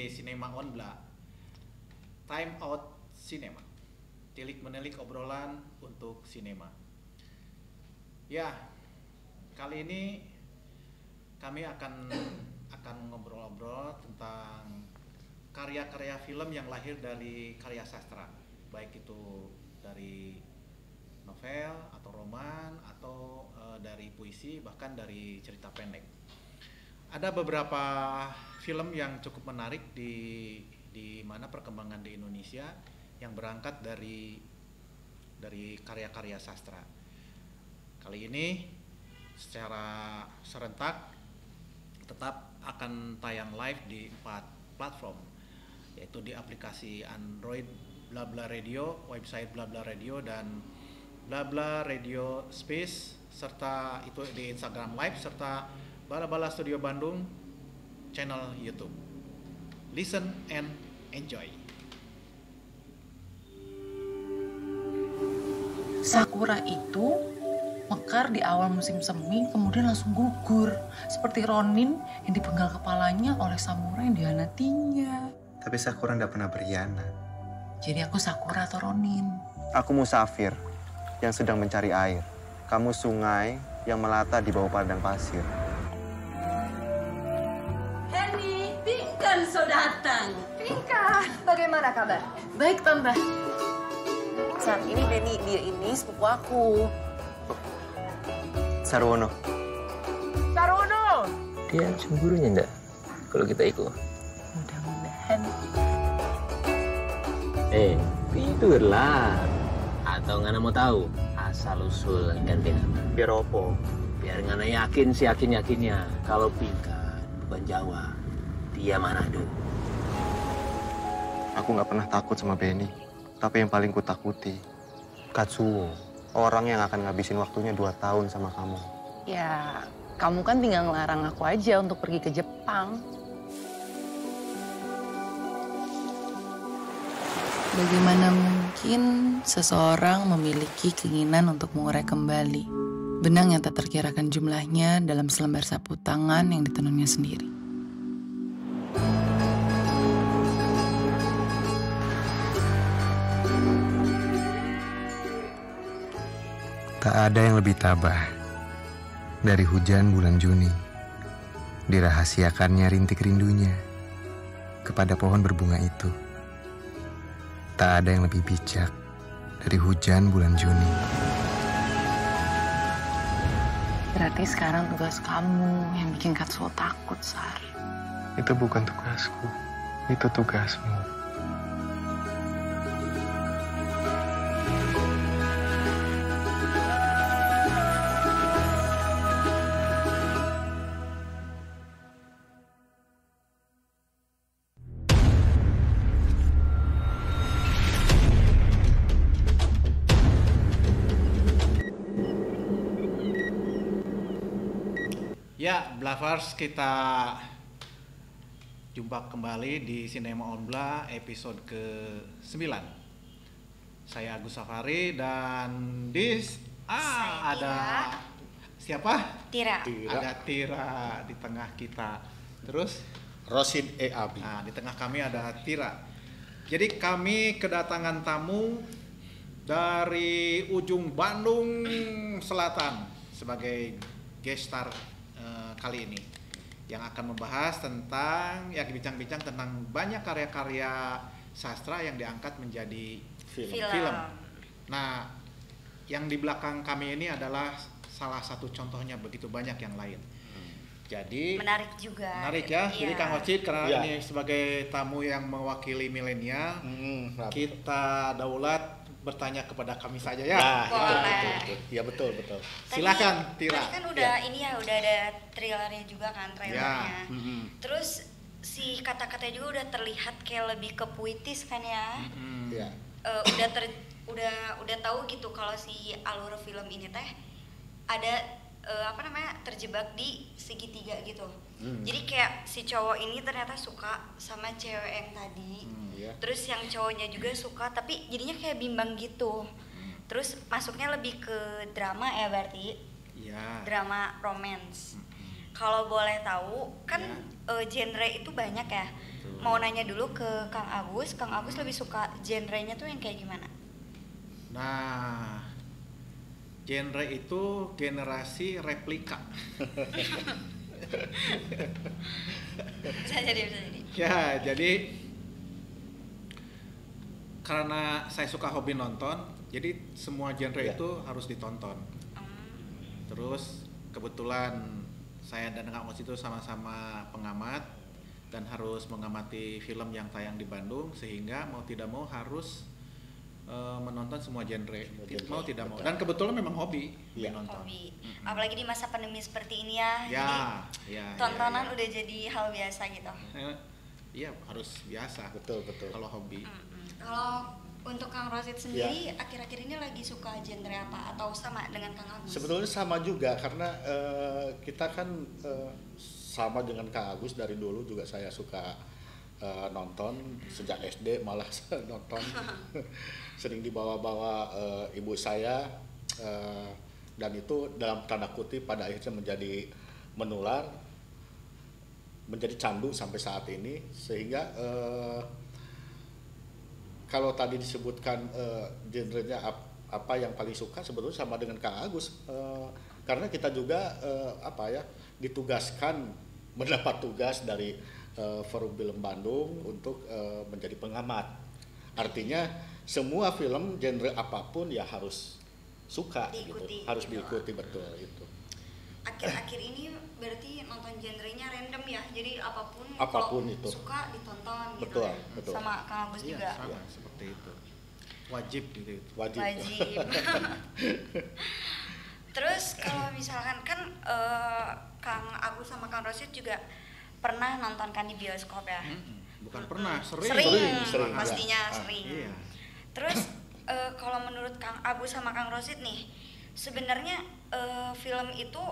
Cinema Onbla, Time Out Cinema, tilik-menilik obrolan untuk sinema. Ya, kali ini kami akan ngobrol-ngobrol tentang karya-karya film yang lahir dari karya sastra, baik itu dari novel atau roman atau dari puisi, bahkan dari cerita pendek. Ada beberapa film yang cukup menarik di mana perkembangan di Indonesia yang berangkat dari karya-karya sastra. Kali ini secara serentak tetap akan tayang live di 4 platform, yaitu di aplikasi Android Blabla Radio, website Blabla Radio, dan Blabla Radio Space, serta itu di Instagram Live, serta Bala-Bala Studio Bandung channel YouTube. Listen and enjoy. Sakura itu mekar di awal musim semi, kemudian langsung gugur, seperti Ronin yang dipenggal kepalanya oleh samurai yang dihianatinya. Tapi Sakura nggak pernah berkhianat. Jadi aku Sakura atau Ronin? Aku musafir yang sedang mencari air. Kamu sungai yang melata di bawah padang pasir. Henny, Pinkan so datang. Pinka, bagaimana kabar? Baik, Tante. Saat ini Denny, dia ini sepupu aku. Sarwono. Sarono! Dia cemburunya enggak kalau kita ikut? Mudah-mudahan. Tidurlah. Atau Ngana mau tahu asal usul ganti nama? Biar opo? Biar Ngana yakin yakinnya kalau Pinkan bukan Jawa, dia Manado. Aku nggak pernah takut sama Benny. Tapi yang paling kutakuti Katsuo. Orang yang akan ngabisin waktunya 2 tahun sama kamu. Ya, kamu kan tinggal ngelarang aku aja untuk pergi ke Jepang. Bagaimana mungkin seseorang memiliki keinginan untuk mengurai kembali benang yang tak terkirakan jumlahnya dalam selembar sapu tangan yang ditenunnya sendiri? Tak ada yang lebih tabah dari hujan bulan Juni. Dirahasiakannya rintik rindunya kepada pohon berbunga itu. Tak ada yang lebih bijak dari hujan bulan Juni. Berarti sekarang tugas kamu yang bikin Katsuo takut, Sar. Itu bukan tugasku, itu tugasmu. Ya, Blavers, kita jumpa kembali di Cinema Onbla episode ke-9. Saya Agus Safari dan ada siapa? Tira. Ada Tira di tengah kita. Terus Rosid Abi. Nah, di tengah kami ada Tira. Jadi kami kedatangan tamu dari ujung Bandung Selatan sebagai guest star kali ini, yang akan membahas tentang, ya, bincang-bincang tentang banyak karya-karya sastra yang diangkat menjadi film. Nah, yang di belakang kami ini adalah salah satu contohnya, begitu banyak yang lain. Jadi menarik juga. Menarik ya. Iya. Jadi Kang Ocit, karena ini sebagai tamu yang mewakili milenial, kita daulat bertanya kepada kami saja ya. Ya betul. Silakan Tira. Tadi kan udah udah ada trailernya juga kan, trailernya. Terus si kata-katanya juga udah terlihat kayak lebih ke puitis kan ya. Iya. Udah tahu gitu kalau si alur film ini teh ada terjebak di segitiga gitu. Jadi kayak si cowok ini ternyata suka sama cewek yang tadi. Terus yang cowoknya juga suka, tapi jadinya kayak bimbang gitu. Terus masuknya lebih ke drama ya berarti? Iya. Drama romance. Kalau boleh tahu kan genre itu banyak ya. mau nanya dulu ke Kang Agus. Kang Agus lebih suka genrenya tuh yang kayak gimana? Nah, genre itu generasi replika. Bisa jadi. Ya, jadi karena saya suka hobi nonton, jadi semua genre itu harus ditonton. Terus kebetulan saya dan Kang Agus itu sama-sama pengamat dan harus mengamati film yang tayang di Bandung, sehingga mau tidak mau harus menonton semua genre, mau tidak mau. Dan kebetulan memang hobi menonton. Hobi. Apalagi di masa pandemi seperti ini ya. Ya, tontonan udah jadi hal biasa gitu. Iya, harus biasa. Betul. Kalau hobi. Kalau untuk Kang Rosid sendiri, akhir-akhir ini lagi suka genre apa atau sama dengan Kang Agus? Sebetulnya sama juga karena kita kan sama dengan Kang Agus dari dulu juga saya suka nonton sejak SD malah nonton sering dibawa-bawa ibu saya dan itu dalam tanda kutip pada akhirnya menjadi menular, menjadi candu sampai saat ini sehingga kalau tadi disebutkan genrenya apa yang paling suka sebetulnya sama dengan Kang Agus karena kita juga ditugaskan mendapat tugas dari Forum Film Bandung untuk menjadi pengamat. Artinya semua film genre apapun ya harus suka diikuti, gitu. Harus gitu. diikuti betul itu. Akhir-akhir ini berarti nonton genrenya random ya. Jadi apapun Apapun kalau itu. suka ditonton gitu. Betul, ya. betul. Sama Kang Agus juga. Sama seperti itu. Wajib gitu. Wajib. Terus kalau misalkan kan Kang Agus sama Kang Rosid juga pernah nonton kan di bioskop ya? Bukan pernah, sering. Sering, pastinya ya. sering. Iya. Terus kalau menurut Kang Agus sama Kang Rosid nih, sebenarnya film itu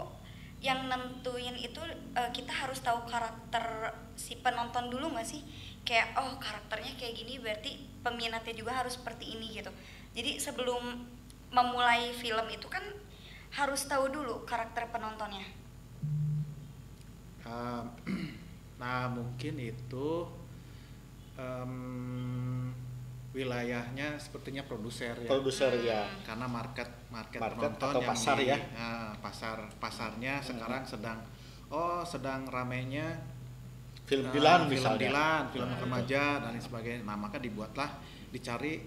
yang nentuin itu kita harus tahu karakter si penonton dulu nggak sih? Kayak karakternya kayak gini berarti peminatnya juga harus seperti ini gitu. Jadi sebelum memulai film itu kan harus tahu dulu karakter penontonnya. Nah mungkin itu wilayahnya sepertinya produser ya. Produser ya. Karena market penonton atau yang pasar ya. Pasarnya sekarang sedang ramainya Film Dilan film misalnya. Dilan, film remaja dan lain sebagainya. Nah maka dicari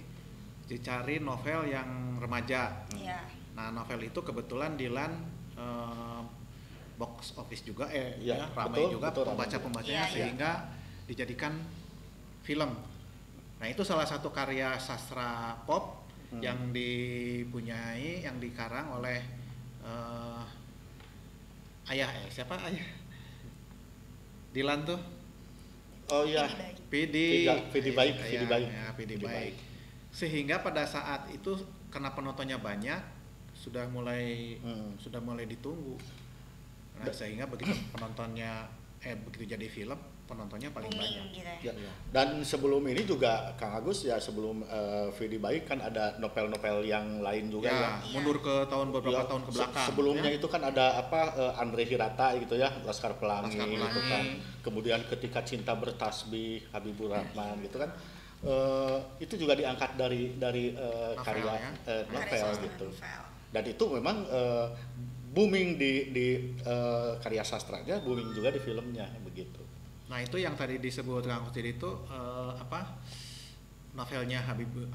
novel yang remaja. Iya. Nah novel itu kebetulan Dilan box office juga ramai juga pembaca-pembacanya Iya. sehingga dijadikan film. Nah itu salah satu karya sastra pop yang dipunyai, yang dikarang oleh siapa ayah Dilan tuh? Oh iya. PD Baik. Sehingga pada saat itu karena penontonnya banyak sudah mulai ditunggu. Nah, sehingga begitu penontonnya begitu jadi film, penontonnya paling banyak. Gitu Ya. Dan sebelum ini juga Kang Agus ya sebelum VD Baik kan ada novel-novel yang lain juga ya. Mundur ke beberapa tahun ke belakang. Sebelumnya itu kan ada Andre Hirata gitu ya, Laskar Pelangi gitu kan. Kemudian Ketika Cinta Bertasbih Habibur Rahman gitu kan. Itu juga diangkat dari karya novel gitu. Dan itu memang booming di karya sastranya, booming juga di filmnya begitu. Nah itu yang tadi disebut Kang Kusir itu novelnya Habibur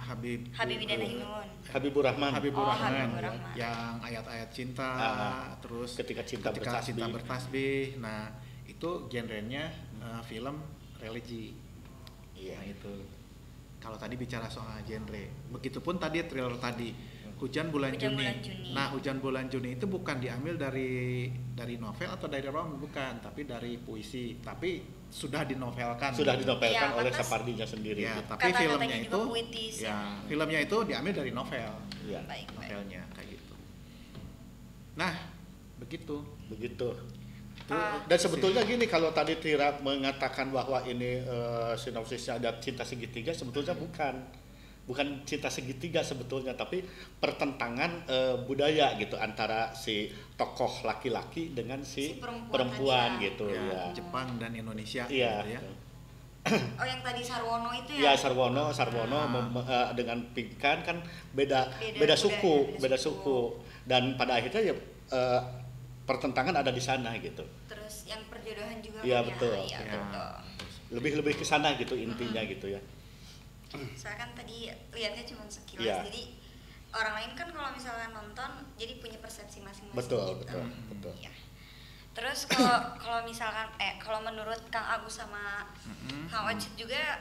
Rahman yang ayat-ayat cinta, terus Ketika Cinta Bertasbih. Nah itu genrenya film religi. Iya. Nah itu kalau tadi bicara soal genre, begitupun tadi trailer tadi Hujan Bulan Juni. Nah Hujan Bulan Juni itu bukan diambil dari novel atau dari roman, bukan, tapi dari puisi, tapi sudah dinovelkan. Oleh Sapardinya sendiri. Ya, tapi filmnya itu puitis, filmnya itu diambil dari novel. Ya. Novelnya kayak gitu. Nah, begitu. Dan sebetulnya gini, kalau tadi Tira mengatakan bahwa ini sinopsisnya ada cinta segitiga, sebetulnya bukan cinta segitiga sebetulnya, tapi pertentangan budaya gitu antara si tokoh laki-laki dengan si perempuan gitu ya. Jepang dan Indonesia iya, gitu ya. Oh, yang tadi Sarwono itu Ya ya? Sarwono dengan Pinkan kan beda suku, beda suku. Dan pada akhirnya ya pertentangan ada di sana gitu. Terus yang perjodohan juga Iya kan betul. ya? Iya, betul. Lebih ke sana gitu intinya gitu ya. Saya kan tadi lihatnya cuma sekilas, Iya. jadi orang lain kan kalau misalnya nonton jadi punya persepsi masing-masing Betul, gitu. betul. Iya. Terus kalau misalkan kalau menurut Kang Agus sama Kang Ocit juga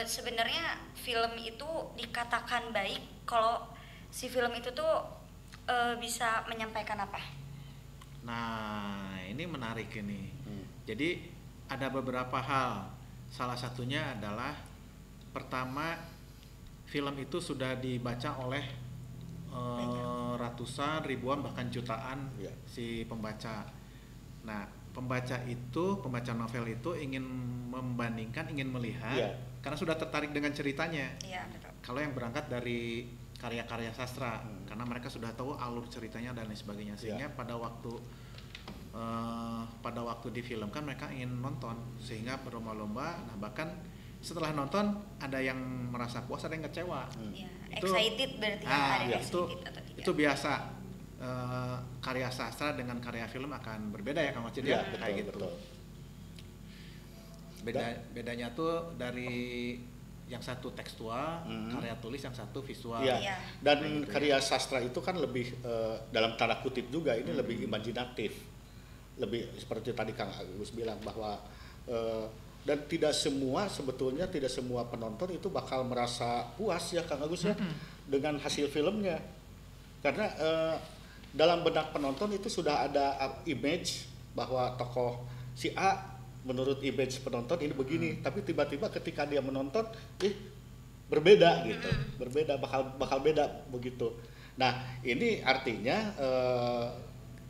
sebenarnya film itu dikatakan baik kalau si film itu tuh bisa menyampaikan apa? Nah, ini menarik ini. Jadi ada beberapa hal. Salah satunya adalah pertama, film itu sudah dibaca oleh ratusan, ribuan, bahkan jutaan si pembaca. Nah, pembaca novel itu ingin membandingkan, ingin melihat, karena sudah tertarik dengan ceritanya. Iya, betul. Kalau yang berangkat dari karya-karya sastra, karena mereka sudah tahu alur ceritanya dan lain sebagainya, sehingga pada waktu difilmkan mereka ingin nonton, sehingga berlomba-lomba. Nah, bahkan setelah nonton ada yang merasa puas, ada yang kecewa. Ya, excited berarti ada excited atau tidak? Itu biasa. Karya sastra dengan karya film akan berbeda ya Kang Ocit ya, kayak gitu. Bedanya tuh dari yang satu tekstual, karya tulis, yang satu visual. Iya. Dan karya sastra itu kan lebih dalam tanda kutip juga ini lebih imajinatif, lebih seperti tadi Kang Agus bilang bahwa dan tidak semua penonton itu bakal merasa puas ya Kang Agus ya dengan hasil filmnya, karena dalam benak penonton itu sudah ada image bahwa tokoh si A menurut image penonton ini begini, tapi tiba-tiba ketika dia menonton berbeda gitu, bakal beda begitu. Nah, ini artinya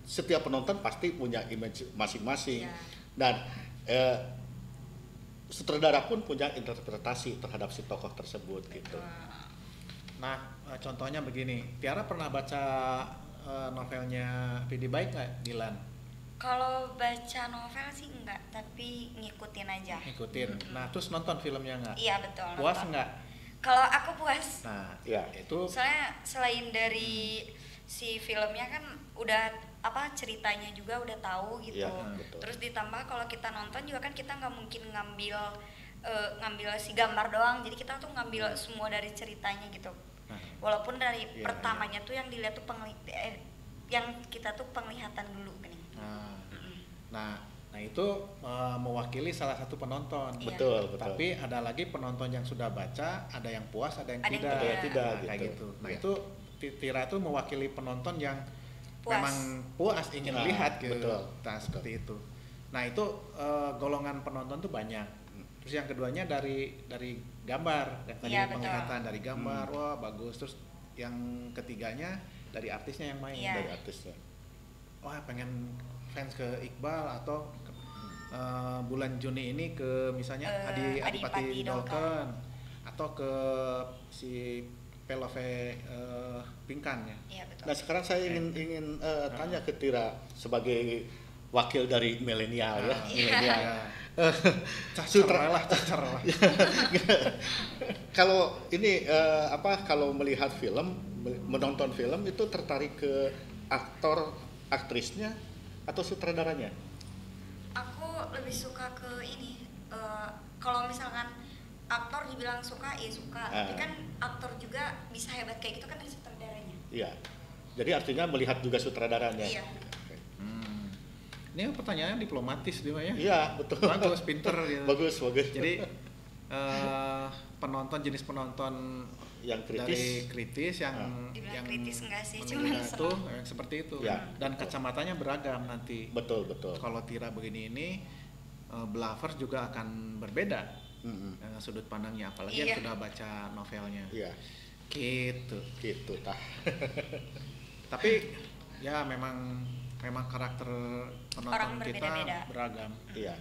setiap penonton pasti punya image masing-masing, dan sutradara pun punya interpretasi terhadap si tokoh tersebut gitu. Nah, contohnya begini, Tiara pernah baca novelnya Vidi Baik nggak, Dilan? Kalau baca novel sih enggak, tapi ngikutin aja. Ngikutin. Nah, terus nonton filmnya nggak? Iya, betul. Puas nggak? Kalau aku puas. Nah, ya itu. Soalnya selain dari si filmnya kan udah ceritanya juga udah tahu gitu. Ya, terus ditambah kalau kita nonton juga kan kita nggak mungkin ngambil si gambar doang. Jadi kita tuh ngambil semua dari ceritanya gitu. Walaupun dari pertamanya tuh yang dilihat tuh yang kita tuh penglihatan dulu gini. Nah itu mewakili salah satu penonton. Betul. Tapi ada lagi penonton yang sudah baca, ada yang puas, ada yang tidak. Ada yang tidak kayak gitu. Nah ya. itu Tira itu mewakili penonton yang puas. Memang puas ingin lihat gitu. Betul. Nah, seperti itu. Nah itu golongan penonton tuh banyak. Terus yang keduanya dari gambar, yang tadi penglihatan dari gambar, wah bagus. Terus yang ketiganya dari artisnya yang main, dari artisnya. Wah pengen fans ke Iqbal atau bulan Juni ini ke misalnya Adipati Dolken atau ke si Pelove Pinkan ya. Iya, betul. Nah sekarang saya ingin tanya ke Tira sebagai wakil dari milenial ya. Milenial. Cacer lah. Kalau ini kalau melihat film, menonton film itu tertarik ke aktor, aktrisnya atau sutradaranya? Aku lebih suka ke ini. Kalau misalkan aktor dibilang suka, ya suka. Tapi kan aktor juga bisa hebat kayak gitu kan dari sutradaranya. Iya. Jadi artinya melihat juga sutradaranya. Iya. Ini pertanyaannya diplomatis dia ya. Iya, betul. Bagus, pinter gitu. Bagus. Jadi jenis penonton yang dari kritis yang kritis enggak sih, cuma itu yang seperti itu. Ya, dan kacamatanya beragam nanti. Betul. Kalau Tira begini ini Blovers juga akan berbeda sudut pandangnya, apalagi yang sudah baca novelnya. Iya. Gitu tah. Tapi ya memang karakter penonton kita beragam. Iya.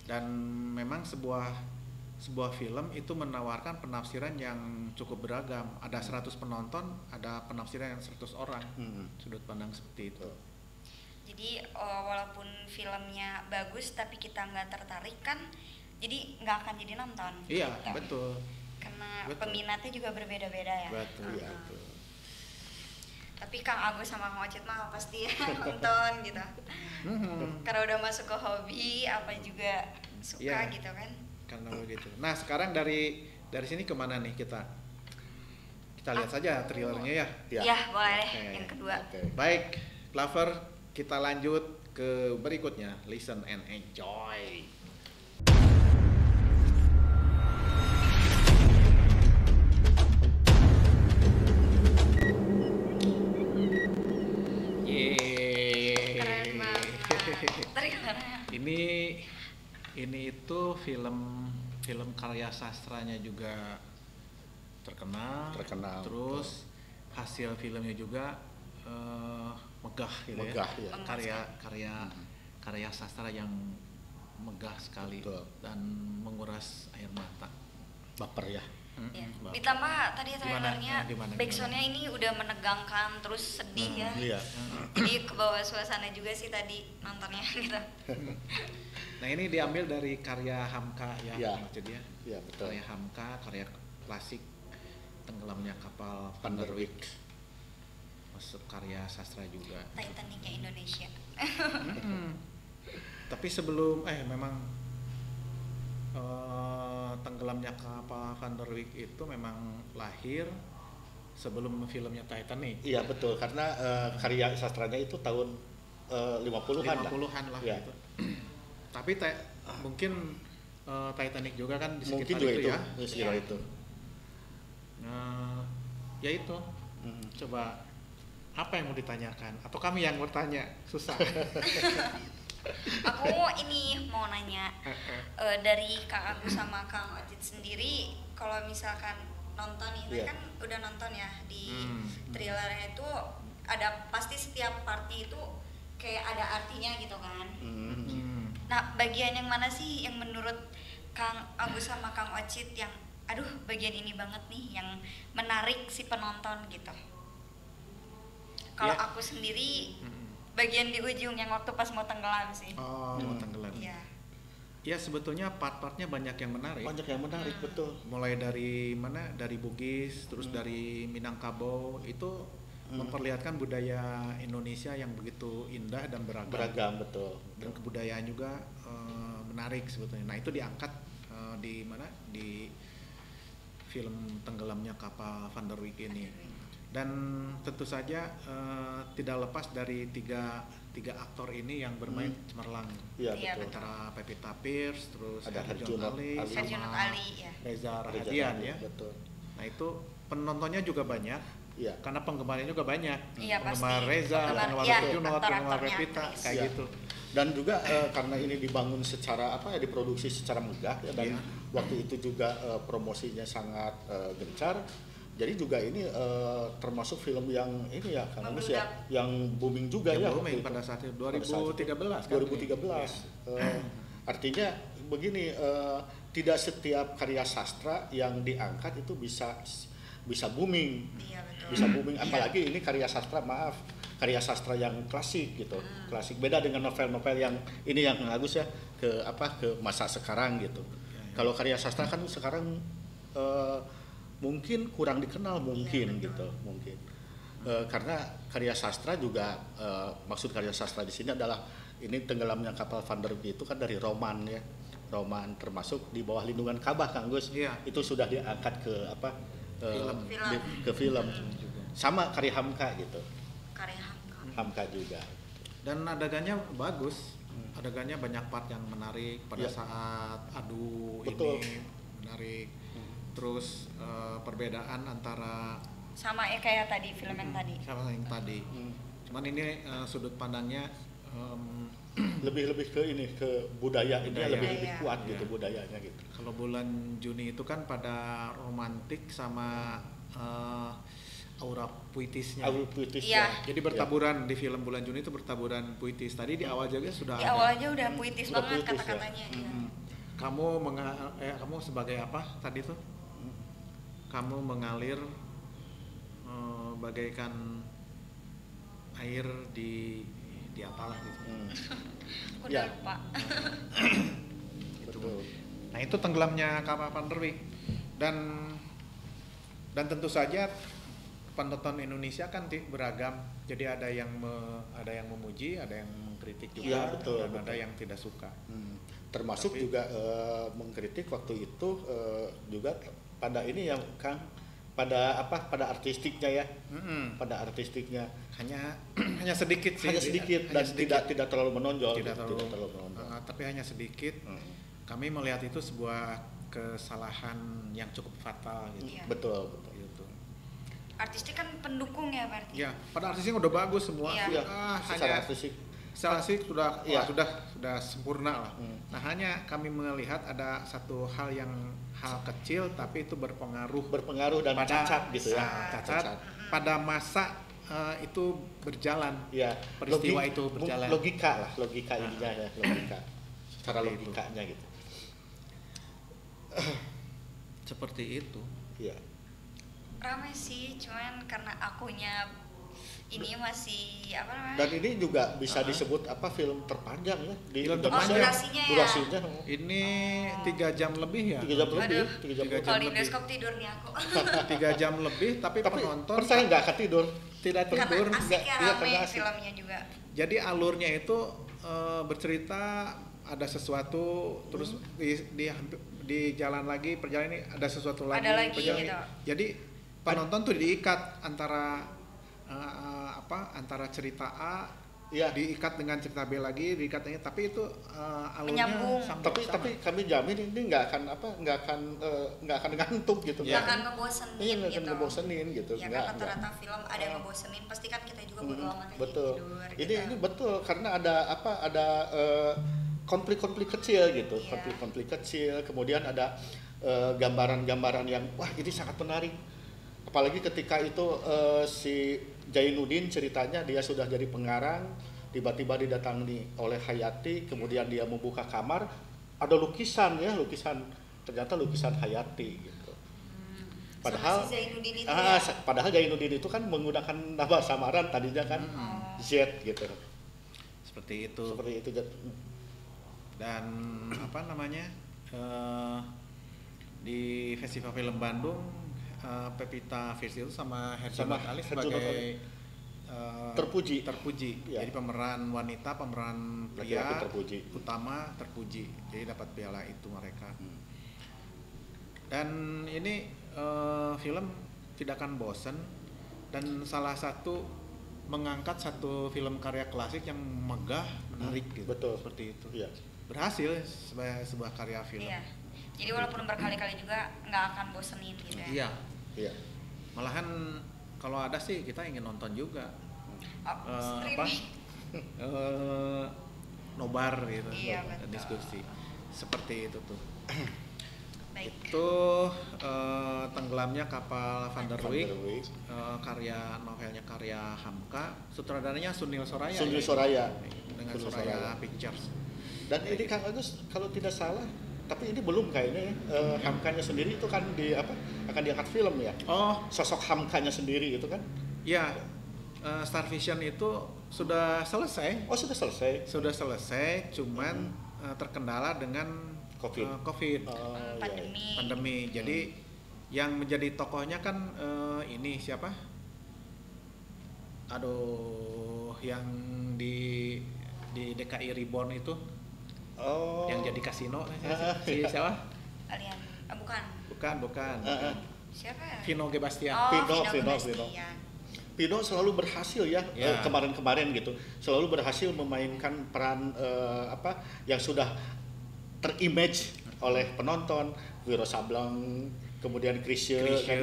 Dan memang sebuah film itu menawarkan penafsiran yang cukup beragam. Ada 100 penonton, ada penafsiran yang 100 orang. Sudut pandang seperti itu. Jadi walaupun filmnya bagus tapi kita nggak tertarik kan jadi nggak akan jadi nonton. Iya, gitu. betul. Karena Betul. peminatnya juga berbeda-beda ya. Betul. Iya, betul. Tapi Kang Agus sama Kang Ocit mah pasti nonton gitu. Karena udah masuk ke hobi, apa juga suka Iya. gitu kan. Karena begitu. Nah, sekarang dari sini kemana nih kita? Kita lihat saja trailernya ya. Iya. Iya, boleh deh. Oke. Yang kedua. Oke. Baik, Lover, kita lanjut ke berikutnya. Listen and enjoy. Yeay. Keren banget. Trailernya. Ini itu film karya sastranya juga terkenal. Terus hasil filmnya juga megah gitu Megah, ya. ya. Karya sastra yang megah sekali. Betul. Dan menguras air mata. Baper ya. Ya. Bapak. Ditambah tadi Gimana? trailernya, Gimana? backsoundnya ini udah menegangkan terus sedih ya. Iya. Jadi ke bawah suasana juga sih tadi nontonnya gitu. Nah, ini diambil dari karya Hamka ya, Iya. maksudnya. Iya, betul. Karya Hamka, karya klasik Tenggelamnya Kapal Van der Wijk. Masuk karya sastra juga. Titanicnya Indonesia. Tapi sebelum memang Tenggelamnya Kapal Van der Wijk itu memang lahir sebelum filmnya Titanic. Iya, betul. Karena karya sastranya itu tahun 50-an lah. 50-an lah Iya. gitu. Tapi mungkin Titanic juga kan di Mungkin sekitar juga itu, itu, ya. di sekitar Iya. itu. Ya itu. Coba apa yang mau ditanyakan? Atau kami yang bertanya? Susah. Aku ini mau nanya dari Kang Agus sama Kang Ocit sendiri, kalau misalkan nonton ini Iya. kan udah nonton ya di trailernya itu ada pasti setiap partnya itu kayak ada artinya gitu kan. Nah, bagian yang mana sih yang menurut Kang Agus sama Kang Ocit yang aduh bagian ini banget nih yang menarik si penonton gitu? Kalau Ya. aku sendiri bagian di ujung yang waktu pas mau tenggelam sih. Oh, mau tenggelam. Iya. Ya sebetulnya part-partnya banyak yang menarik. Banyak yang menarik, betul. Mulai dari mana? Dari Bugis, terus dari Minangkabau itu memperlihatkan budaya Indonesia yang begitu indah dan beragam. Beragam, betul. Dan kebudayaan juga menarik sebetulnya. Nah, itu diangkat di mana? Di film Tenggelamnya Kapal Van der Wijk ini. Dan tentu saja tidak lepas dari tiga aktor ini yang bermain cemerlang. Iya, Iya, betul. Antara Pevita Pierce, terus Ada Herjunot Ali, Herjunot sama Ali, ya. Reza Reza Rahadian Rahadian, ya. betul. Nah, itu penontonnya juga banyak. Iya. Karena penggemarnya juga banyak. Iya, Penggemar pasti. Reza, penggemar Iya, Herjunot, penggemar aktor-aktornya, Pevita, aktris. kayak Iya. gitu. Dan juga karena ini dibangun secara diproduksi secara megah ya, dan Iya. waktu itu juga promosinya sangat gencar. Jadi juga ini termasuk film yang ini ya, Kang Agus ya, yang booming juga Yang ya. booming waktu itu. pada saat itu, Pada saat itu. 2013 kan? 2013. Artinya begini, tidak setiap karya sastra yang diangkat itu bisa booming. Iya, betul. Bisa booming, apalagi ini karya sastra yang klasik gitu. Klasik, beda dengan novel-novel yang ini yang Agus ya ke masa sekarang gitu. Kalau karya sastra kan sekarang mungkin kurang dikenal mungkin gitu, mungkin. Karena karya sastra juga maksud karya sastra di sini adalah ini Tenggelamnya Kapal Van der Wijk itu kan dari roman ya. Roman termasuk Di Bawah Lindungan Ka'bah, Kang Gus. Iya. Itu sudah diangkat ke Film. ke film. Sama karya Hamka gitu. Karya Hamka. Hamka juga. Dan adegannya bagus. Adegannya banyak part yang menarik pada Iya. saat adu Betul. ini menarik. Terus perbedaan antara Sama ya kayak tadi film yang tadi. sama yang tadi. Cuman ini sudut pandangnya Lebih ke ini, ke budaya ini Budaya. lebih kuat Iya. gitu budayanya gitu. kalau bulan Juni itu kan pada romantik sama aura puitisnya. Awu puitis Iya. ya. Jadi bertaburan di film bulan Juni itu bertaburan puitis. Tadi di awal juga sudah Di ada. awal aja udah puitis Udah banget puitis, ya. kata-katanya. Iya. Kamu sebagai apa tadi tuh? Kamu mengalir bagaikan air di apalah gitu. Udah Ya. lupa. Betul. Nah itu tenggelamnya kapal Van der Wijk. Dan tentu saja penonton Indonesia kan beragam. Jadi ada yang memuji, ada yang mengkritik juga, Iya, betul, dan betul. ada yang tidak suka. Termasuk Tapi- juga mengkritik waktu itu juga pada ini ya Kang, pada artistiknya ya, pada artistiknya Hanya sedikit sih. hanya sedikit dan tidak terlalu menonjol, Tidak gitu, terlalu, menonjol. tapi hanya sedikit. Kami melihat itu sebuah kesalahan yang cukup fatal gitu. Iya. Betul. Gitu. Artistik kan pendukung ya berarti. Ya, pada artisnya udah bagus semua. Iya. Secara Hanya artistik. secara sih sudah Iya. sudah sempurna lah. Nah, hanya kami melihat ada satu hal kecil tapi itu berpengaruh Dan pada cacat gitu ya. cacat pada masa itu berjalan. Ya, Peristiwa itu berjalan. Logika ininya ya, logika. Secara Seperti itu. logikanya gitu. Seperti itu. Iya. Ramai sih, cuman karena akunya ini masih apa namanya? Dan ini juga bisa disebut film terpanjang ya di Film Indonesia. terpanjang. Durasinya ya. Durasinya Ini 3 jam lebih ya. 3 jam lebih, Aduh. 3 jam Tiga lebih. Kalau di lebih. bioskop tidur nih aku. 3 jam lebih tapi penonton percaya nggak akan tidur? tidak Karena tidur. asik ya Iya, rame karena asik. filmnya juga. Jadi alurnya itu bercerita ada sesuatu terus di jalan lagi perjalanan ini ada sesuatu lagi. Ada lagi perjalanan gitu. Jadi penonton tuh diikat antara antara cerita A Iya. diikat dengan cerita B lagi diikat ini tapi itu alurnya Menyambung. sama. Tapi kami jamin ini nggak akan ngantuk gitu. Nggak akan ngebosenin Iya, nggak akan gitu. ngebosenin gitu. Ya Nggak, kan nggak. rata-rata film ada yang ngebosenin, pasti kan kita juga bodo amat aja Betul. tidur Ini gitu. betul karena ada konflik-konflik kecil gitu, Iya. konflik-konflik kecil. Kemudian ada gambaran-gambaran yang wah ini sangat menarik. Apalagi ketika itu si Jainuddin ceritanya dia sudah jadi pengarang, tiba-tiba didatangi oleh Hayati, kemudian dia membuka kamar, ada lukisan, ternyata lukisan Hayati gitu. Padahal Sama si Zainuddin itu ya. padahal Jainuddin itu kan menggunakan nama samaran tadinya kan Z gitu. Seperti itu. Seperti itu. Dan di Festival Film Bandung Pevita First itu sama Herjunot Ali Herjunot sebagai Ali. Terpuji. Iya. Ya. Jadi pemeran wanita, pemeran Laki-laki pria terpuji. utama terpuji. Jadi dapat piala itu mereka. Dan ini film tidak akan bosen dan salah satu mengangkat satu film karya klasik yang megah, menarik gitu. Betul. Seperti itu. Iya. Berhasil sebagai sebuah karya film. Iya. Jadi walaupun berkali-kali juga nggak akan bosenin gitu ya. Iya. Iya. Malahan kalau ada sih kita ingin nonton juga. Oh, Apa? streaming. Nobar gitu. Iya, betul. Diskusi. Seperti itu tuh. Baik. Itu tenggelamnya kapal Van der Wijk. Novelnya karya Hamka, sutradaranya Sunil Soraya. Sunil Soraya. Dengan Sunil Soraya Soraya. Pictures. Dan ini Kang Agus kalau tidak salah, tapi ini belum kayaknya ya. Hamkanya sendiri itu kan akan diangkat film ya. Oh, Sosok Hamkanya sendiri itu kan. ya. Star Vision itu sudah selesai. Oh, sudah selesai. Sudah selesai, cuman terkendala dengan COVID. Oh, iya. Pandemi. Jadi yang menjadi tokohnya kan ini siapa? Aduh, yang di DKI Reborn itu Oh. yang jadi kasino siapa? Kalian Bukan. siapa ya? Vino G. Bastian. Oh, Vino. Gebastian. Pino selalu berhasil ya, Ya. kemarin-kemarin gitu, selalu berhasil memainkan peran yang sudah terimage oleh penonton. Wiro Sableng, kemudian Chrisye kan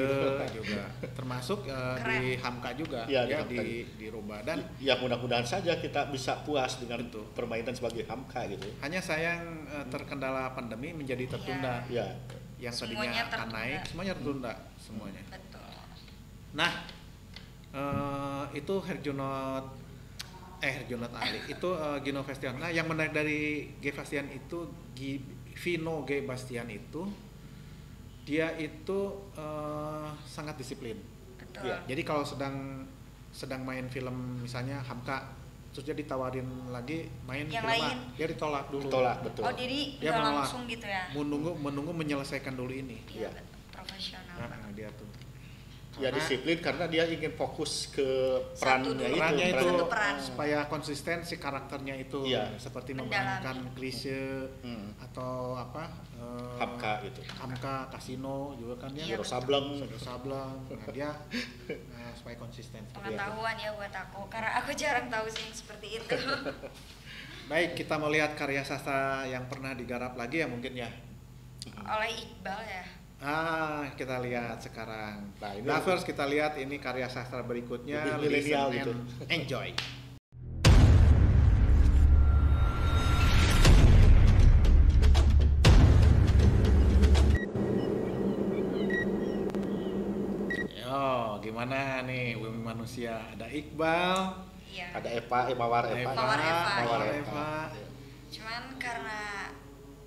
gitu. juga termasuk di Hamka juga Ya, ya, di Hamka. dirubah dan Ya mudah-mudahan saja kita bisa puas dengan Betul. permainan sebagai Hamka gitu. hanya sayang terkendala pandemi menjadi tertunda. Ya. Yang Semuanya tadinya akan tertunda. naik semuanya tertunda semuanya. Betul. Nah, itu Herjunot Ali itu Gino Bastian. Nah, yang menarik dari G. Bastian itu Vino G. Bastian itu dia itu sangat disiplin. Betul. Iya. Jadi kalau sedang main film misalnya Hamka terus dia ditawarin lagi main Yang film A. lain? Dia ditolak dulu. Ditolak, betul. Oh jadi Dia udah menolak. langsung gitu ya? Menunggu menyelesaikan dulu ini. Iya, Iya. profesional Nah, banget. dia tuh. Ya Karena disiplin karena dia ingin fokus ke Satu perannya dulu. perannya itu Satu peran. supaya konsisten si karakternya itu, Iya. seperti Mendalami. memerankan klise Hmm. atau apa Hamka gitu. Hamka kasino juga kan dia Iya, Wiro betul. Sableng. Wiro Sableng. Nah, dia supaya konsisten. Pengetahuan ya buat aku, karena aku jarang tahu sih yang seperti itu. Baik, kita mau lihat karya sastra yang pernah digarap lagi ya mungkin ya. Oleh Iqbal ya. Kita lihat sekarang. Nah, ini Nah, first kita lihat ini karya sastra berikutnya, lebih milenial Listen gitu. and Enjoy. Yo, gimana nih Bumi Manusia? Ada Iqbal, Iya. Ada Mawar Eva. Mawar Eva. Mawar Mawar Eva. Eva. Cuman karena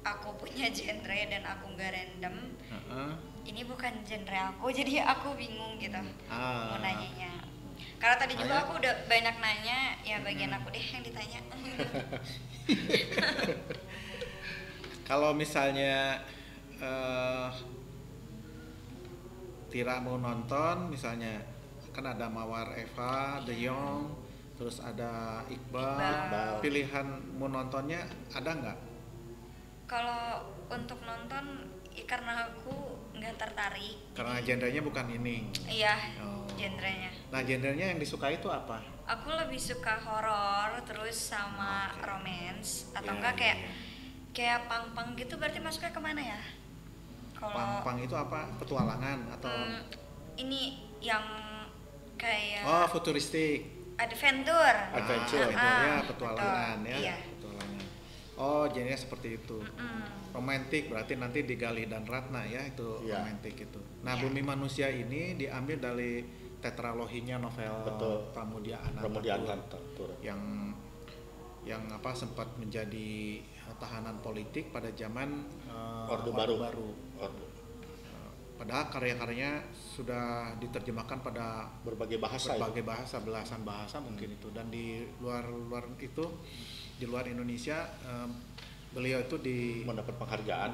aku punya genre dan aku nggak random, Heeh. ini bukan genre aku, jadi aku bingung gitu Ah. mau nanyanya. Karena tadi juga Kayak- aku udah banyak nanya, ya bagian aku deh yang ditanya. Kalau misalnya Tira mau nonton, misalnya kan ada Mawar Eva, The Young, terus ada Iqbal. Iqbal. Pilihan mau nontonnya ada nggak? Kalau untuk nonton, karena aku nggak tertarik. Karena jadi- genrenya bukan ini. Iya, Oh. genrenya. Nah, genrenya yang disukai itu apa? Aku lebih suka horor, terus sama Oke. romance, atau Ya, enggak kayak ya. kayak pang-pang gitu. Berarti masuknya kemana ya? Kalau Pang-pang itu apa? Petualangan atau ini yang kayak oh futuristik? adventure. Adventure, itu ya petualangan betul, ya. Iya. Petualangan. Oh, genrenya seperti itu. Romantik berarti nanti di Galih dan Ratna ya itu Iya. romantik itu. Nah, Iya. Bumi Manusia ini diambil dari tetraloginya novel Betul. Pramudia Pramudia Anantatur Anantatur. yang apa sempat menjadi tahanan politik pada zaman Orde Baru. Orde. Padahal karya-karyanya sudah diterjemahkan pada Berbagai bahasa berbagai itu. bahasa, belasan bahasa mungkin itu, dan di luar itu, di luar Indonesia beliau itu Mendapat penghargaan.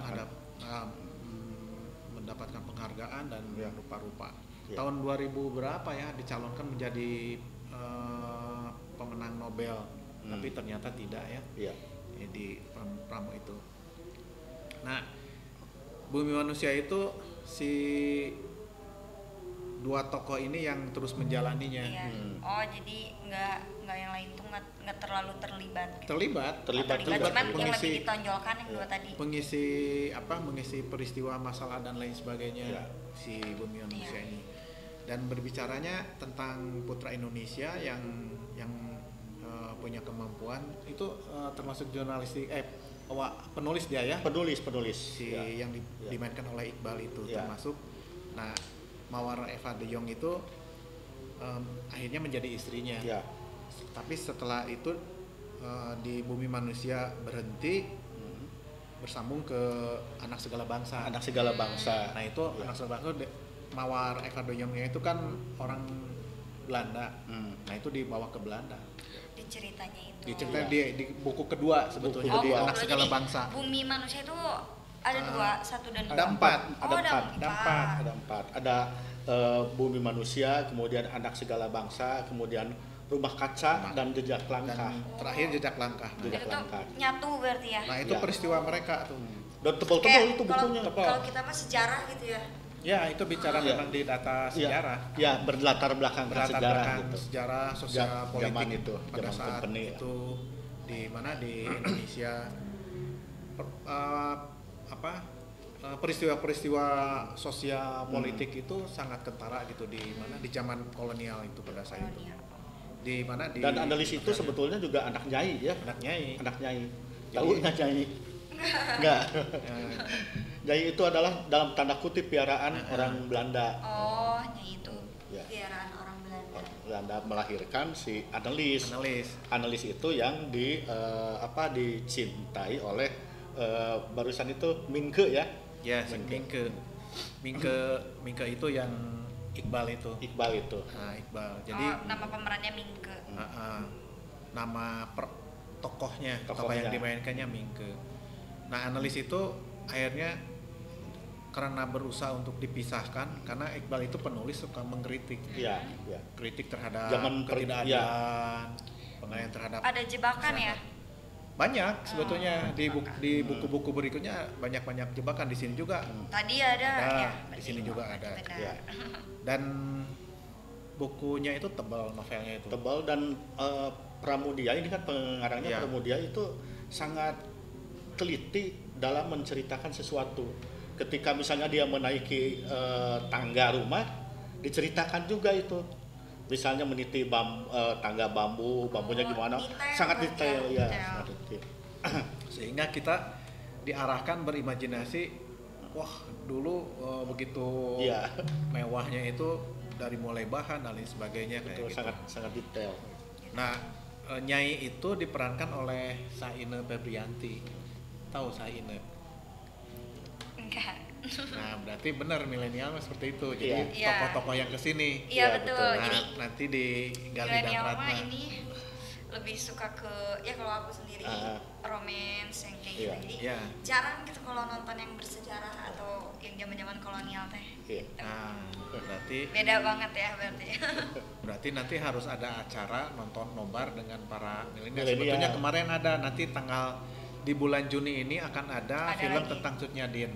mendapatkan penghargaan dan Ya. rupa-rupa. Ya. Tahun 2000 berapa ya dicalonkan menjadi pemenang Nobel, tapi ternyata tidak ya. Iya. Di Pramu itu. Nah, Bumi Manusia itu si dua tokoh ini yang terus menjalaninya. Iya. Oh, jadi nggak yang lain tuh nggak terlalu terlibat. Terlibat Terlibat, cuman yang lebih mengisi ditonjolkan yang dua tadi. mengisi peristiwa masalah dan lain sebagainya Ya. si Bumi Manusia Iya. ini, dan berbicaranya tentang putra Indonesia yang punya kemampuan itu, termasuk jurnalistik penulis dia ya, Penulis. si Ya. yang Ya. dimainkan oleh Iqbal itu Ya. termasuk. Nah, Mawar Eva De Jong itu akhirnya menjadi istrinya. Ya. Tapi setelah itu di Bumi Manusia berhenti, bersambung ke Anak Segala Bangsa. Anak segala bangsa. Nah itu Ya. Anak Segala Bangsa, Mawar Eva De Jongnya itu kan orang Belanda. Nah itu dibawa ke Belanda. Di ceritanya itu. Diceritain Ya. di buku kedua sebetulnya, Buku di kedua. Anak Segala Jadi Bangsa. Bumi Manusia itu ada dua, satu dan Ada dua. empat. Oh, ada empat. Ada empat. Ada Bumi Manusia, kemudian Anak Segala Bangsa, kemudian Rumah Kaca dan Jejak Langkah. Dan terakhir Jejak Langkah. Nah, Jejak Itu tuh Langkah. nyatu berarti ya. nah, itu Ya. peristiwa mereka tuh. Dan tebal-tebal Kayak itu bukunya. kalau kita mah sejarah gitu ya. Ya, itu bicara Iya. memang di data sejarah. Ya, berlatar belakang Berlatar sejarah belakang gitu. sejarah sosial Zaman politik itu, pada zaman saat company ya. itu di mana di Indonesia, peristiwa-peristiwa sosial politik itu sangat kentara gitu di mana di zaman kolonial itu pada saat itu. Kolonial. Di mana di Dan analis itu sebetulnya juga anak nyai ya. anak Nyai. Anak nyai. Jadi- Tahu nggak nyai? Enggak. Eh, Nyai itu adalah dalam tanda kutip piaraan orang Belanda. Oh, nyai itu Ya. piaraan orang Belanda. Belanda melahirkan si analis. Analis itu yang dicintai oleh barusan itu Mingke ya. Ya, si Mingke itu yang Iqbal itu. Iqbal itu. Nah, Iqbal. Jadi Oh, nama pemerannya Mingke. nama tokoh yang dimainkannya Mingke. Nah, analis itu akhirnya karena berusaha untuk dipisahkan, karena Iqbal itu penulis suka mengkritik, kritik terhadap ketidakadilan, penilaian terhadap ada jebakan ya. Banyak sebetulnya di buku-buku berikutnya banyak jebakan. Di sini juga Tadi ada ya, di sini juga ada. benar. Dan bukunya itu tebal, novelnya itu tebal, dan Pramudia ini kan pengarangnya, Pramudia itu sangat teliti dalam menceritakan sesuatu. Ketika misalnya dia menaiki tangga rumah, diceritakan juga itu. Misalnya meniti tangga bambunya gimana, sangat detail ya, sangat detail. Sehingga kita diarahkan berimajinasi, wah dulu begitu mewahnya itu dari mulai bahan dan lain sebagainya, kayak gitu. Sangat detail. Nah, Nyai itu diperankan oleh Saine Febrianti. Tahu Saine? Enggak. Nah, berarti benar milenial seperti itu. Jadi tokoh-tokoh yang kesini. Iya, betul. Nah, Jadi nanti digali dan milenial mah Ratna. ini lebih suka ke, ya kalau aku sendiri romance yang kayak gitu. Jadi jarang gitu kalau nonton yang bersejarah atau yang zaman-zaman kolonial teh. Nah, berarti Beda banget ya berarti. berarti nanti harus ada acara nonton nobar dengan para milenial. Milenial. Sebetulnya kemarin ada, nanti di bulan Juni ini akan ada film lagi tentang Cut Nyadin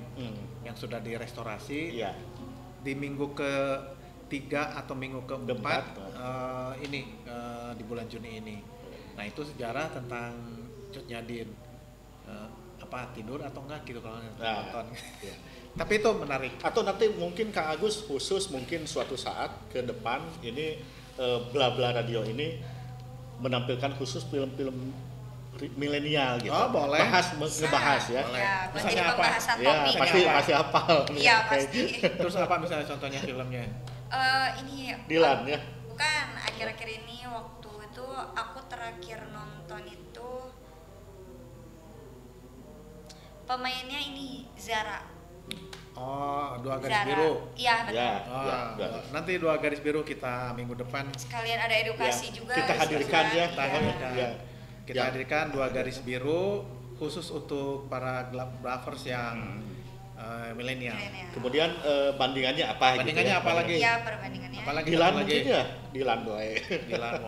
yang sudah direstorasi. Di minggu ke-3 atau minggu ke-4 di bulan Juni ini. Nah, itu sejarah tentang Cut Nyadin. Apa tidur atau enggak gitu kalau nonton. Tapi itu menarik. Atau nanti mungkin Kak Agus khusus mungkin suatu saat ke depan ini Bla Bla Radio ini menampilkan khusus film-film milenial gitu. Oh, boleh. Ngebahas ya. Boleh. Ya, Misalnya menjadi apa? pembahasan Ya, topik. pasti hafal. Iya, pasti. Terus apa misalnya contohnya filmnya? Ini Dilan ya. Bukan, akhir-akhir ini waktu itu aku terakhir nonton itu pemainnya ini Zara. Oh, Dua Garis Zara. Biru. Iya, betul. Nanti Dua Garis Biru kita minggu depan Sekalian ada edukasi juga. Kita hadirkan ya. Kita hadirkan Dua Garis Biru khusus untuk para lovers yang milenial. Kemudian bandingannya apa? Bandingannya apa lagi? Iya, perbandingannya. Apalagi Dilan lagi? mungkin ya? Dilan wae. Dilan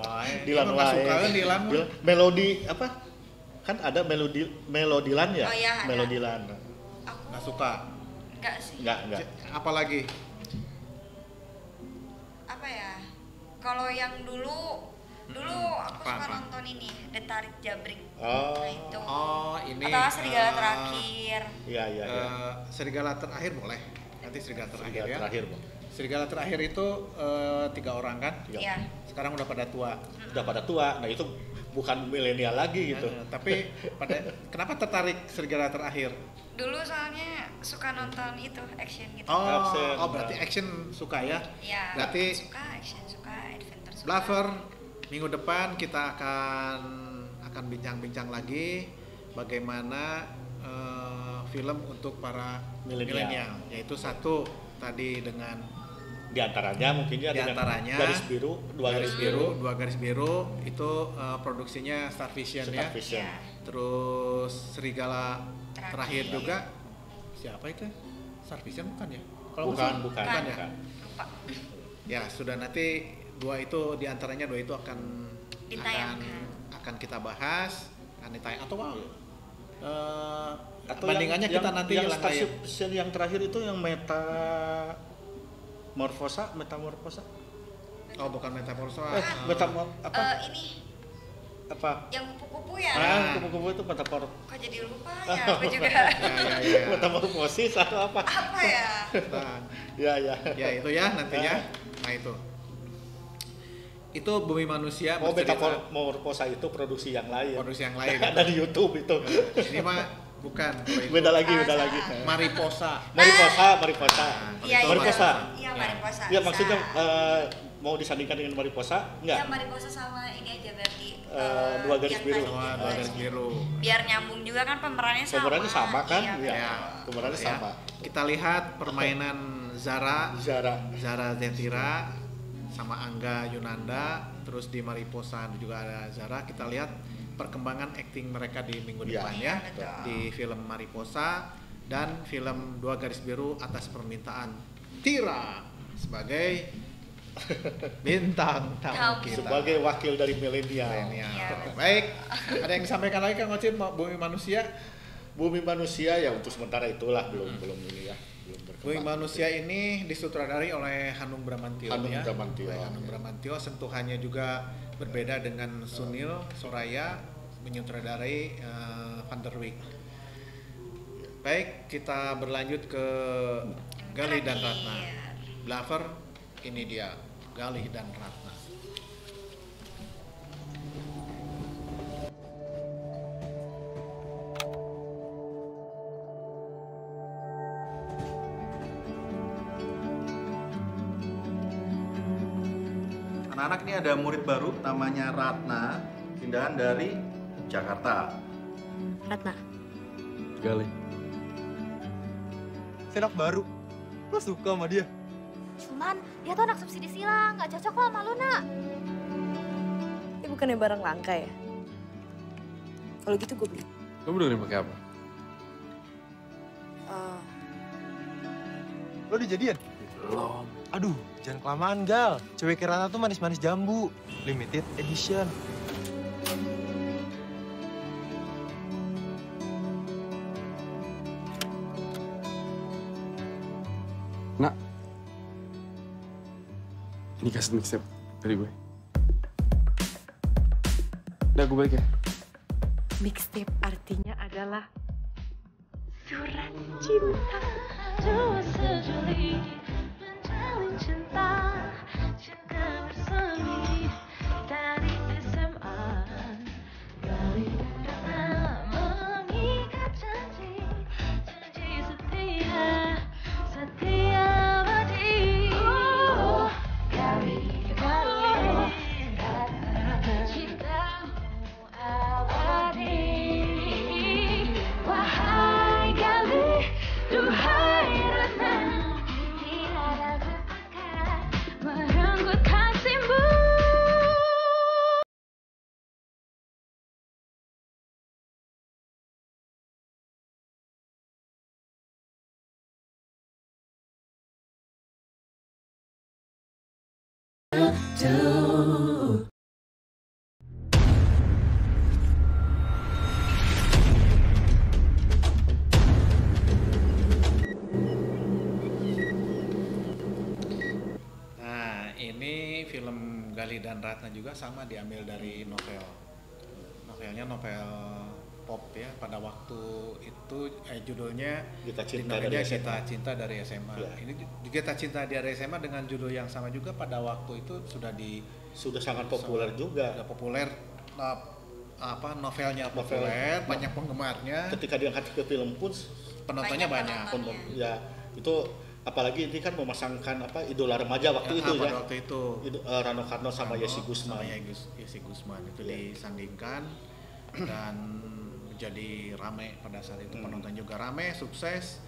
wae. Dilan. Melodi apa? Kan ada Melodilan ya? Oh iya, ada. Melodilan. Aku Nggak suka. enggak sih. Enggak. Apalagi? Apa ya? Kalau yang dulu aku suka nonton ini The Tarik Jabrik. Oh. Nah, itu. Oh, ini. Atau Serigala Terakhir. Iya. Serigala Terakhir boleh. Nanti Serigala Terakhir ya. Terakhir, Bang. Serigala Terakhir itu 3 orang kan? Iya. Sekarang udah pada tua. Udah pada tua. Nah, itu bukan milenial lagi gitu. Tapi kenapa tertarik Serigala Terakhir? Dulu soalnya suka nonton itu action gitu. Oh, berarti action suka ya? Iya. Berarti suka action, suka adventure, suka. Lover, minggu depan kita akan bincang-bincang lagi bagaimana film untuk para milenial, yaitu satu tadi dengan Diantaranya mungkinnya Garis Biru, Dua Garis Biru itu produksinya Star Vision ya. Iya. Terus Serigala Terakhir juga siapa itu? Star Vision bukan ya? Bukan ya. Lupa. Ya sudah, nanti dua diantaranya itu akan kita bahas, akan ditayang atau atau bandingannya kita nanti yang layar. stasiun yang terakhir itu yang Metamorfosa. Oh, bukan Metamorfosa. Ini Apa? yang kupu-kupu ya. Kupu-kupu itu Metamorfosa. Kok jadi lupa ya? Aku juga. Ya. Metamorfosis atau apa? Apa ya? Ya. Ya itu ya nantinya. Nah itu Bumi Manusia. Metamorfosa itu produksi yang lain. Kan? Dari YouTube itu. Ini mah bukan. Beda lagi. Mariposa. Mariposa. Iya, Mariposa. Iya, Mariposa. Iya, maksudnya mau disandingkan dengan Mariposa? Enggak. Iya, Mariposa sama ini aja berarti. Dua Garis Biru. Dua Garis Biru. Biar nyambung juga kan pemerannya sama. Pemerannya sama kan? Iya. Pemerannya sama. Kita lihat permainan Zara Zetira sama Angga Yunanda, terus di Mariposa juga ada Zara. Kita lihat perkembangan akting mereka di minggu depan ya, di film Mariposa dan film Dua Garis Biru Atas Permintaan Tira sebagai bintang tamu kita. Sebagai wakil dari milenial. Baik, ada yang disampaikan lagi Kang Ocin, Bumi Manusia? Bumi Manusia ya untuk sementara itulah belum ini ya. Bumi Manusia ini disutradari oleh Hanung Bramantyo. Hanung Bramantyo, sentuhannya juga berbeda dengan Sunil Soraya menyutradarai Van der Wijk. Baik, kita berlanjut ke Galih dan Ratna. Blaver, ini dia Galih dan Ratna. Anak-anak, ini ada murid baru namanya Ratna, pindahan dari Jakarta. Ratna. Galih. Anak baru. Lo suka sama dia? Cuman dia tuh anak subsidi silang, nggak cocok lo sama Luna. Ini bukannya barang langka ya? Kalau gitu gue beli. Lo benerin pakai apa? Lo udah jadian? Belum. Aduh, jangan kelamaan, Gal. Cewek Ratna tuh manis-manis jambu. Limited edition. Nak. Ini kaset mixtape dari gue. Udah, gue balik ya. Mixtape artinya adalah surat cinta. Dua sejoli menjalin cinta, cinta bersemi dari SMA. Galih dan Ratna mengikat janji, janji setia, setia abadi. Galih, Galih, cintamu abadi. Wahai Galih, duhai Ratna, tiada kuakan merenggut kasihmu. Nah, ini film Galih dan Ratna juga sama diambil dari novel. Novelnya novel pop ya. Pada waktu itu judulnya Kita Cinta novelnya dari SMA. Kita Cinta dari SMA. Ya. Ini Kita Cinta dari SMA dengan judul yang sama juga pada waktu itu sudah sangat populer juga. Sudah populer. Novelnya populer, banyak penggemarnya. Ketika diangkat ke film pun penontonnya banyak. Ya, itu apalagi ini kan memasangkan idola remaja waktu itu ya. Waktu itu Rano Karno sama Yesi Gusman. Yesi Gusman itu disandingkan dan menjadi rame pada saat itu. Penonton juga rame, sukses.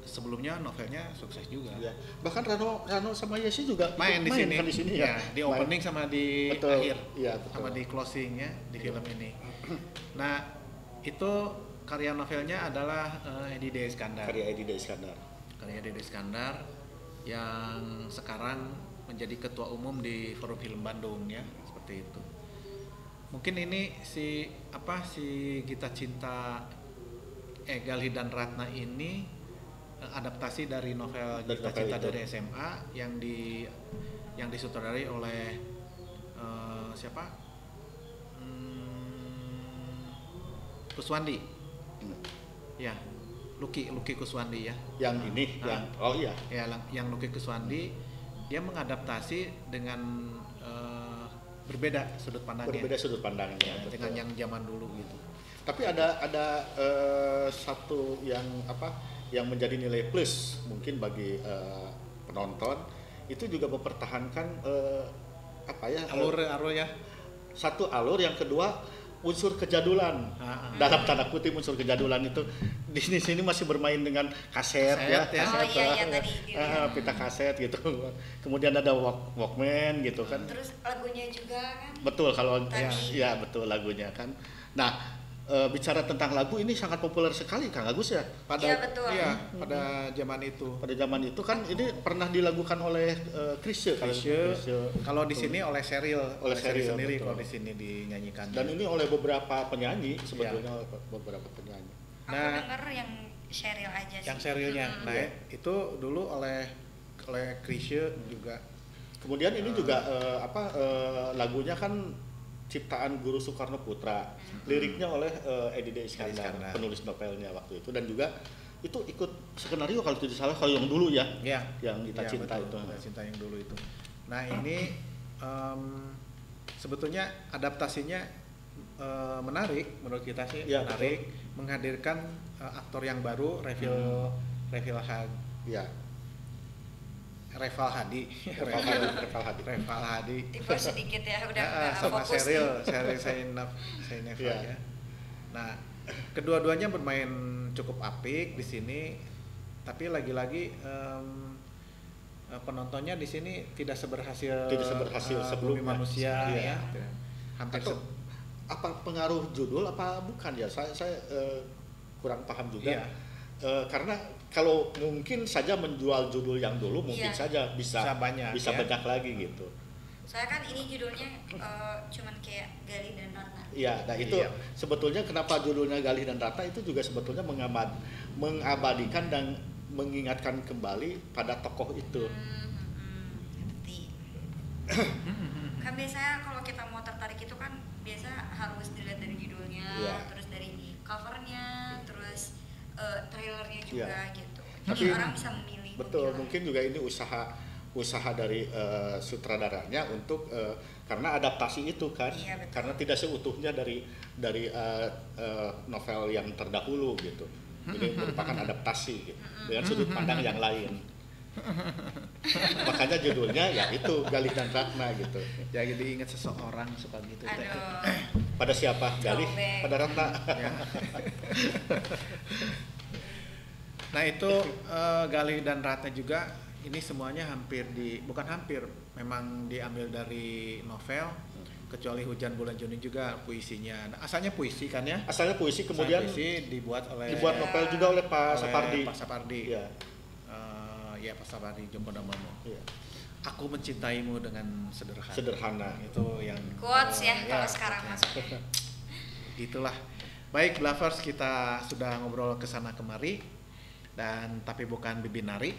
Sebelumnya novelnya sukses juga. Ya. Bahkan Rano sama Yesi juga main di sini. Kan di sini ya. Di opening sama di akhir. Iya, sama di closingnya di film ini. Nah, itu karya novelnya adalah Edi D. Iskandar. Karya Edi D. Iskandar. Karya Edi D. Iskandar yang sekarang menjadi ketua umum di Forum Film Bandung ya, seperti itu. Mungkin ini si Kita Cinta Galih dan Ratna ini adaptasi dari novel Kita Cinta dari SMA yang disutradarai oleh siapa? Kuswandi. Ya, Lucky Kuswandi ya. Yang ini yang Lucky Kuswandi, dia mengadaptasi dengan berbeda sudut pandangnya. Ya, dengan yang zaman dulu gitu. Tapi ada satu yang menjadi nilai plus mungkin bagi penonton, itu juga mempertahankan alur ya. Satu alur, yang kedua unsur kejadulan. Dalam tanda kutip unsur kejadulan itu di sini masih bermain dengan kaset ya. Pita kaset gitu. Kemudian ada Walkman gitu kan. Terus lagunya juga kan. Betul kalau ya betul lagunya kan. Nah, bicara tentang lagu ini sangat populer sekali Kang Agus ya. Pada pada zaman itu. Pada zaman itu kan ini pernah dilakukan oleh Chrisye. Kalau di sini oleh Sheryl sendiri betul. kalau di sini dinyanyikan. Dan ini oleh beberapa penyanyi sebetulnya beberapa penyanyi. Aku denger yang Sheryl aja sih. Yang Sherylnya. Nah, itu dulu oleh Chrisye juga. Kemudian ini juga lagunya kan ciptaan Guru Soekarno Putra, liriknya oleh Edi D. Iskandar, penulis novelnya waktu itu, dan juga itu ikut skenario kalau tidak salah kalau yang dulu ya, yang Kita Cinta betul, itu. Kita Cinta yang dulu itu. Nah ini sebetulnya adaptasinya menarik menurut kita sih, menarik, menghadirkan aktor yang baru, Reval Hadi. Tipe sedikit ya, udah sama fokus. Sheryl Zainab ya. Nah, kedua-duanya bermain cukup apik di sini, tapi lagi-lagi penontonnya di sini tidak seberhasil sebelum manusia ya. Hampir apa pengaruh judul apa bukan ya? Saya kurang paham juga. Karena kalau mungkin saja menjual judul yang dulu mungkin saja bisa banyak lagi gitu. Saya kan ini judulnya cuman kayak Galih dan Ratna. Iya, nah itu sebetulnya kenapa judulnya Galih dan Ratna itu juga sebetulnya mengabadikan dan mengingatkan kembali pada tokoh itu. Kan biasanya kalau kita mau tertarik itu kan biasa harus dilihat dari judulnya, terus dari covernya, terus trailernya juga gitu. Jadi orang bisa memilih. Betul, mungkin juga ini usaha dari sutradaranya untuk karena adaptasi itu kan, karena tidak seutuhnya dari novel yang terdahulu gitu. Ini merupakan adaptasi gitu, dengan sudut pandang yang lain. Makanya judulnya ya itu Galih dan Ratna gitu. Ya jadi ingat seseorang suka gitu. Pada siapa? Galih, pada Ratna. Nah itu Galih dan Ratna juga ini semuanya memang diambil dari novel, kecuali Hujan Bulan Juni juga puisinya. Nah, asalnya puisi kan ya? Asalnya puisi, kemudian dibuat novel juga oleh Pak Sapardi. Pak Sapardi. Ya Pak Sapardi Djoko-Damono. Aku mencintaimu dengan sederhana. Itu yang quotes kalau sekarang masuknya. Gitulah. Baik, Blavers, kita sudah ngobrol kesana kemari. Tapi bukan Bibi Nari.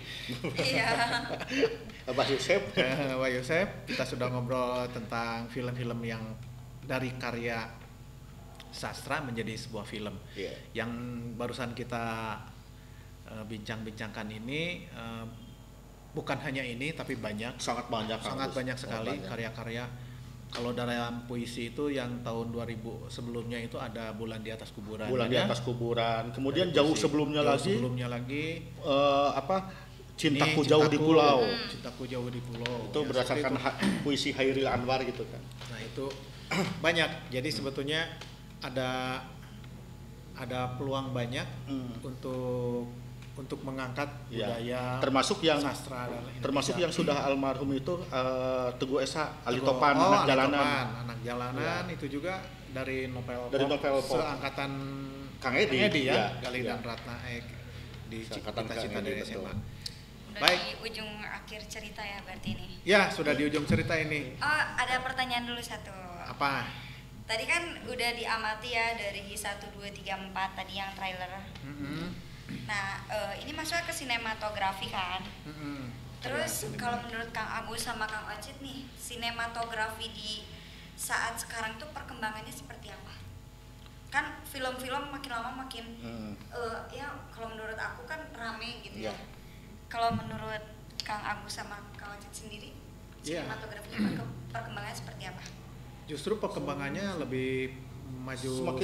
Abah Yusef. Kita sudah ngobrol tentang film-film yang dari karya sastra menjadi sebuah film. Yang barusan kita bincang-bincangkan ini bukan hanya ini tapi sangat banyak sekali karya-karya. Kalau dalam puisi itu yang tahun 2000 sebelumnya itu ada Bulan di Atas Kuburan. Bulan di Atas Kuburan. Kemudian jauh sebelumnya lagi Cintaku Jauh di Pulau. Cintaku Jauh di Pulau. Itu berdasarkan puisi Hairil Anwar gitu kan. Nah, itu banyak. Jadi sebetulnya ada peluang banyak untuk mengangkat budaya, termasuk yang sastra dan termasuk yang sudah almarhum itu Teguh Esa Alitopan, Anak Jalanan itu juga dari novel pop seangkatan Kang Edi ya, Galih dan Ratna di Cita Cita dari SMA. Baik, di ujung akhir cerita ya berarti ini. Ya, sudah di ujung cerita ini. Oh, ada pertanyaan dulu satu. Apa? Tadi kan udah diamati ya dari 1, 2, 3, 4 tadi yang trailer. Nah, ini masuknya ke sinematografi kan. Terus kalau menurut Kang Agus sama Kang Ocit nih, sinematografi di saat sekarang tuh perkembangannya seperti apa? Kan film-film makin lama makin ya kalau menurut aku kan rame gitu ya. Kalau menurut Kang Agus sama Kang Ocit sendiri, sinematografinya perkembangannya seperti apa? Justru perkembangannya lebih maju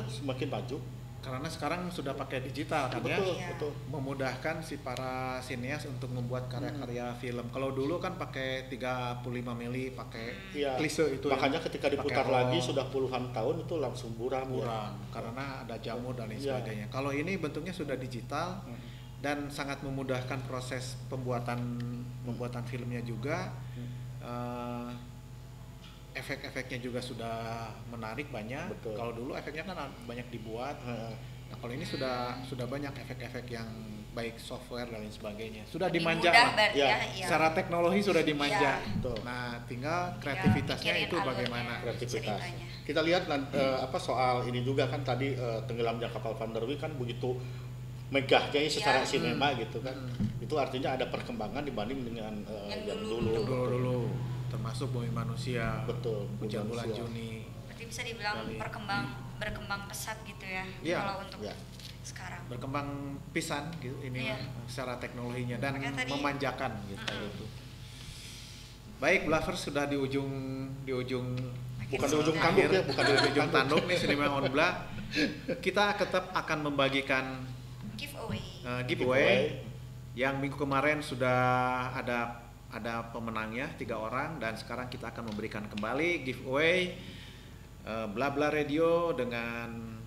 semakin maju. Karena sekarang sudah pakai digital kan Betul, ya, betul. memudahkan si para sinias untuk membuat karya-karya film. Kalau dulu kan pakai 35 mili, pakai Iya. klise itu. Makanya yang ketika diputar pakai lagi roll, sudah puluhan tahun itu langsung buram. karena ada jamur dan lain Iya. sebagainya. Kalau ini bentuknya sudah digital dan sangat memudahkan proses pembuatan filmnya juga. Efek-efeknya juga sudah menarik banyak. Kalau dulu efeknya kan banyak dibuat. Nah, kalau ini sudah banyak efek-efek yang baik software dan lain sebagainya. Sudah dimanja lah. Secara teknologi sudah dimanja. Nah, tinggal kreativitasnya itu bagaimana. Kreativitas. Kita lihat soal ini juga kan tadi tenggelamnya kapal Van der Wijk kan begitu megahnya secara sinema gitu kan. Itu artinya ada perkembangan dibanding dengan yang dulu. Termasuk Bumi Manusia, Hujan Bulan Juni. Berarti bisa dibilang berkembang pesat gitu ya, kalau untuk sekarang. Berkembang pisan gitu ini secara teknologinya dan memanjakan gitu. Baik, Blavers sudah di ujung bukan di ujung tanduk ya, bukan di ujung tanduk nih Sinema on Bla. Kita tetap akan membagikan giveaway yang minggu kemarin sudah ada pemenangnya 3 orang dan sekarang kita akan memberikan kembali giveaway Bla Bla Radio dengan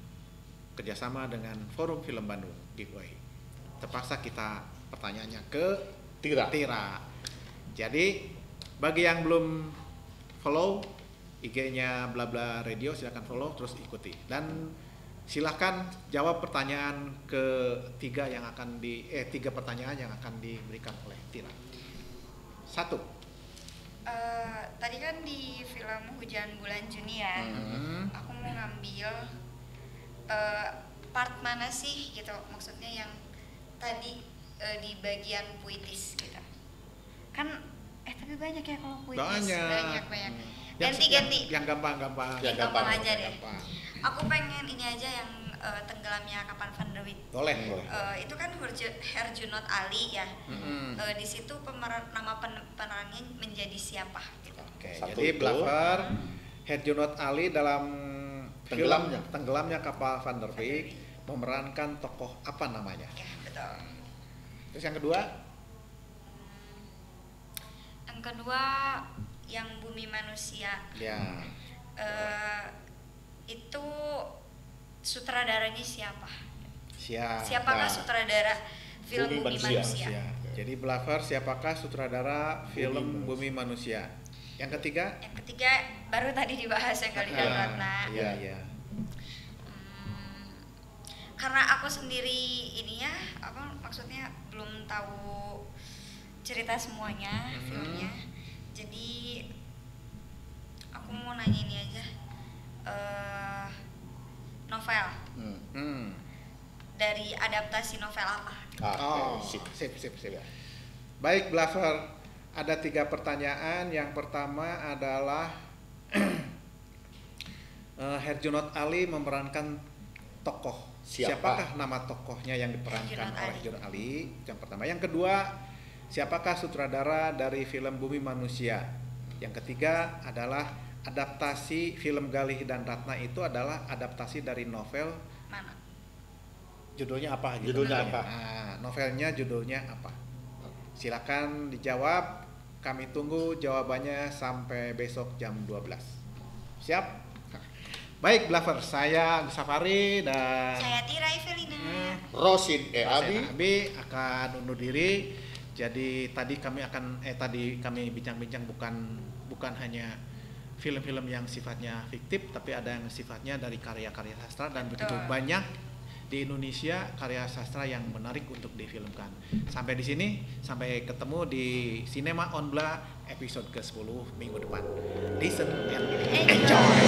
kerjasama dengan Forum Film Bandung giveaway. Terpaksa kita pertanyaannya ke Tira. Jadi bagi yang belum follow IG-nya Bla Bla Radio silakan follow terus ikuti dan silahkan jawab pertanyaan ketiga yang akan tiga pertanyaan yang akan diberikan oleh Tira. 1. Tadi kan di film Hujan Bulan Juni ya, aku mau ngambil part mana sih gitu, maksudnya yang tadi di bagian puitis gitu. Kan tapi banyak ya kalau puitis. Banyak. Ganti. Yang gampang. Yang gampang aja deh. Aku pengen ini aja yang tenggelamnya kapal Van der Wijk. Boleh. Itu kan Herjunot Ali ya. Di situ nama pemerannya menjadi siapa gitu. Oke. Jadi Blaver Herjunot Ali dalam tenggelamnya kapal Van der Wijk memerankan tokoh apa namanya? Ya, betul. Terus yang kedua? Yang kedua yang Bumi Manusia. Ya. Itu sutradaranya siapa? Siapakah sutradara film Bumi Manusia? Jadi Blaver siapakah sutradara film Bumi Manusia? Yang ketiga? Yang ketiga baru tadi dibahas yang Galih dan Ratna. Iya. Karena aku sendiri ini ya, maksudnya belum tahu cerita semuanya filmnya. Jadi aku mau nanya ini aja. Novel. Dari adaptasi novel apa? Sip. Baik, Blaver, ada 3 pertanyaan. Yang pertama adalah Herjunot Ali memerankan tokoh. Siapakah nama tokohnya yang diperankan oleh Herjunot Ali? Yang pertama. Yang kedua, siapakah sutradara dari film Bumi Manusia? Yang ketiga adalah adaptasi film Galih dan Ratna itu adalah adaptasi dari novel mana? Judulnya apa? Nah, novelnya judulnya apa? Silakan dijawab. Kami tunggu jawabannya sampai besok jam 12. Siap? Baik, Blaver, saya Agus Safari dan saya Tira Evelina. Rosin Abi akan undur diri. Jadi tadi kami bincang-bincang bukan hanya film-film yang sifatnya fiktif, tapi ada yang sifatnya dari karya-karya sastra dan begitu banyak di Indonesia karya sastra yang menarik untuk difilmkan. Sampai di sini, sampai ketemu di Sinema on Bla episode ke-10 minggu depan. Listen and enjoy.